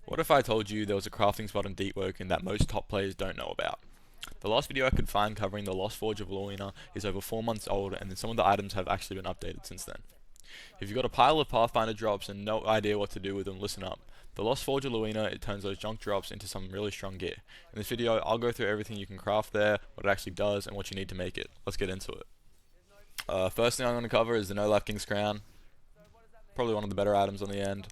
What if I told you there was a crafting spot in DEEPWOKEN that most top players don't know about? The last video I could find covering the Lost Forge of Luina is over 4 months old, and then some of the items have actually been updated since then. If you've got a pile of Pathfinder drops and no idea what to do with them, listen up. The Lost Forge of Luina, it turns those junk drops into some really strong gear. In this video, I'll go through everything you can craft there, what it actually does, and what you need to make it. Let's get into it. First thing I'm going to cover is the No Life King's Crown. Probably one of the better items on the end.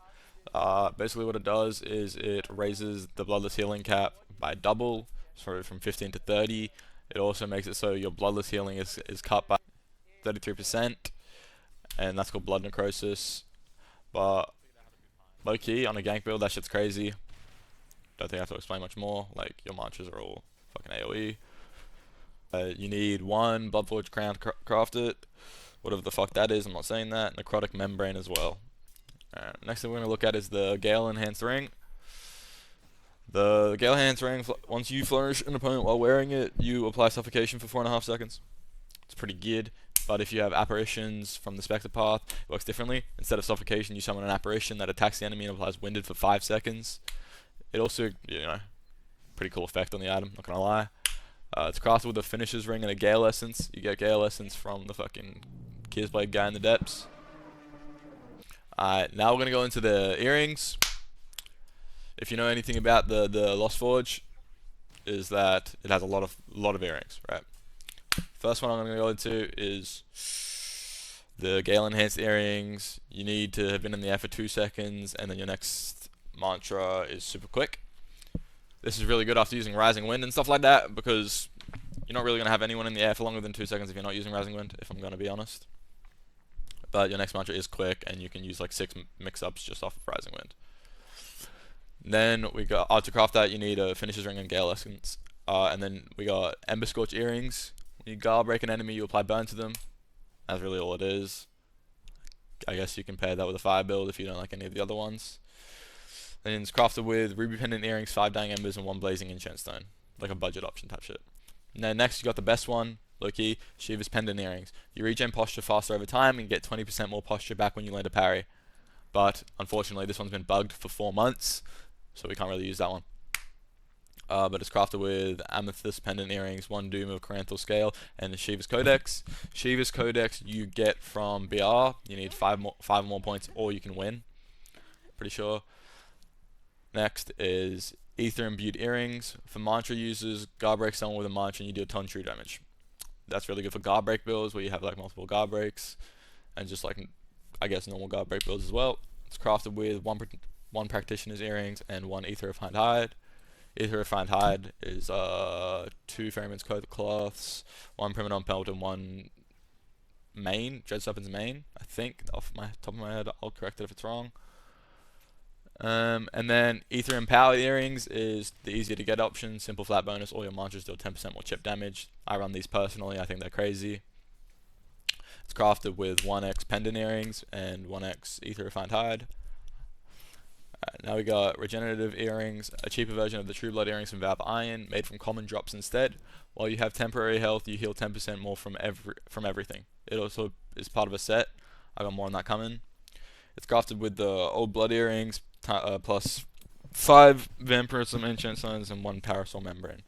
Basically what it does is it raises the bloodless healing cap by double, so from 15 to 30. It also makes it so your bloodless healing is cut by 33%, and that's called blood necrosis. But low key on a gank build, that shit's crazy. Don't think I have to explain much more. Like, your mantras are all fucking AoE. You need one Bloodforge Crown to craft it, whatever the fuck that is. I'm not saying that. Necrotic membrane as well. Next thing we're going to look at is the Gale enhanced ring. The Gale enhanced ring, once you flourish an opponent while wearing it, you apply suffocation for 4.5 seconds. It's pretty good. But if you have apparitions from the Spectre path, it works differently. Instead of suffocation, you summon an apparition that attacks the enemy and applies winded for 5 seconds. It also, pretty cool effect on the item, not gonna lie. It's crafted with a finisher's ring and a Gale essence. You get Gale essence from the fucking Gearsblade guy in the depths. Now we're gonna go into the earrings. If you know anything about the Lost Forge, is that it has a lot of earrings, right? First one I'm gonna go into is the Gale enhanced earrings. You need to have been in the air for 2 seconds, and then your next mantra is super quick. This is really good after using Rising Wind and stuff like that, because you're not really gonna have anyone in the air for longer than 2 seconds if you're not using Rising Wind, if I'm gonna be honest. But your next mantra is quick, and you can use like 6 mix-ups just off of Rising Wind. Then we got, to craft that, you need a Finisher's Ring and Gale Essence. And then we got Ember Scorch Earrings. When you guard break an enemy, you apply Burn to them. That's really all it is. I guess you can pair that with a Fire build if you don't like any of the other ones. Then it's crafted with Ruby Pendant Earrings, 5 Dying Embers, and 1 Blazing Enchant Stone. Like a budget option type shit. And then next you got the best one, low-key, Shiva's Pendant Earrings. You regen posture faster over time and get 20% more posture back when you land a parry. But unfortunately this one's been bugged for 4 months, so we can't really use that one. But it's crafted with Amethyst Pendant Earrings, 1 Doom of Coranthal Scale, and the Shiva's Codex. Shiva's Codex you get from BR. You need 5 more points or you can win. Pretty sure. Next is Ether Imbued Earrings. For mantra users, guard break someone with a mantra and you do a ton true damage. That's really good for guard break builds where you have like multiple guard breaks, and just like, I guess, normal guard break builds as well. It's crafted with 1 Practitioner's Earrings and 1 Ether Refined Hide. Ether Refined Hide is 2 Ferryman's Cloths, 1 Primiton Pelt, and 1 Mane, Dread Serpent's Mane, I think, off my top of my head. I'll correct it if it's wrong. And then Ether Empowered Earrings is the easier to get option, simple flat bonus, all your mantras deal 10% more chip damage. I run these personally, I think they're crazy. It's crafted with 1x Pendant Earrings and 1x Ether Refined Hide. Now we got Regenerative Earrings, a cheaper version of the True Blood Earrings from Valve Iron, made from common drops instead. While you have temporary health, you heal 10% more from everything. It also is part of a set. I got more on that coming. It's crafted with the Old Blood Earrings, plus 5 Vampirism Enchant Stones and 1 Parasol Membrane.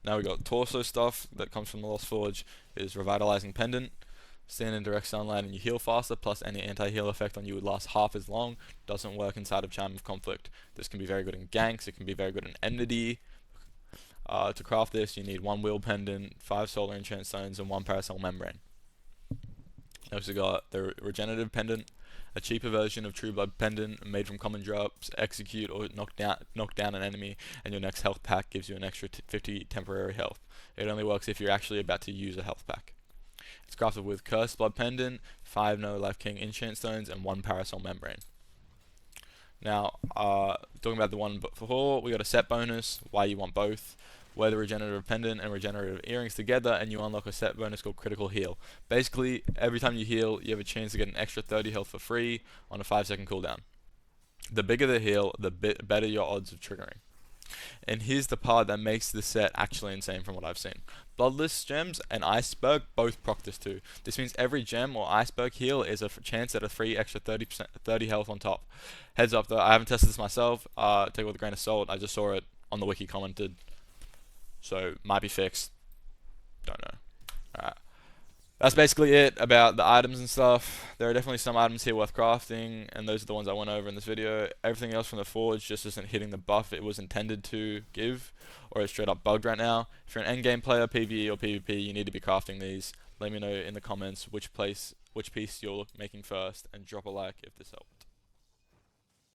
Now we got torso stuff that comes from the Lost Forge, is Revitalizing Pendant. Stand in direct sunlight and you heal faster, plus any anti-heal effect on you would last half as long. Doesn't work inside of Charm of Conflict. This can be very good in ganks, it can be very good in enmity. To craft this, you need 1 Wheel Pendant, 5 Solar Enchant Stones, and 1 Parasol Membrane. Next we got the Regenerative Pendant, a cheaper version of True Blood Pendant made from common drops. Execute or knock down an enemy, and your next health pack gives you an extra 50 temporary health. It only works if you're actually about to use a health pack. It's crafted with Cursed Blood Pendant, 5 No Life King Enchant Stones, and 1 Parasol Membrane. Now, talking about the one before, we got a set bonus, why you want both. Wear the Regenerative Pendant and Regenerative Earrings together, and you unlock a set bonus called Critical Heal. Basically, every time you heal, you have a chance to get an extra 30 health for free on a 5-second cooldown. The bigger the heal, the better your odds of triggering. And here's the part that makes this set actually insane from what I've seen. Bloodless gems and iceberg both proc this too. This means every gem or iceberg heal is a chance at a free extra 30 health on top. Heads up though, I haven't tested this myself. Take it with a grain of salt. I just saw it on the wiki commented, so might be fixed. Don't know. Alright. That's basically it about the items and stuff. There are definitely some items here worth crafting, and those are the ones I went over in this video. Everything else from the forge just isn't hitting the buff it was intended to give, or is straight up bugged right now. If you're an endgame player, PvE or PvP, you need to be crafting these. Let me know in the comments which piece you're making first, and drop a like if this helped.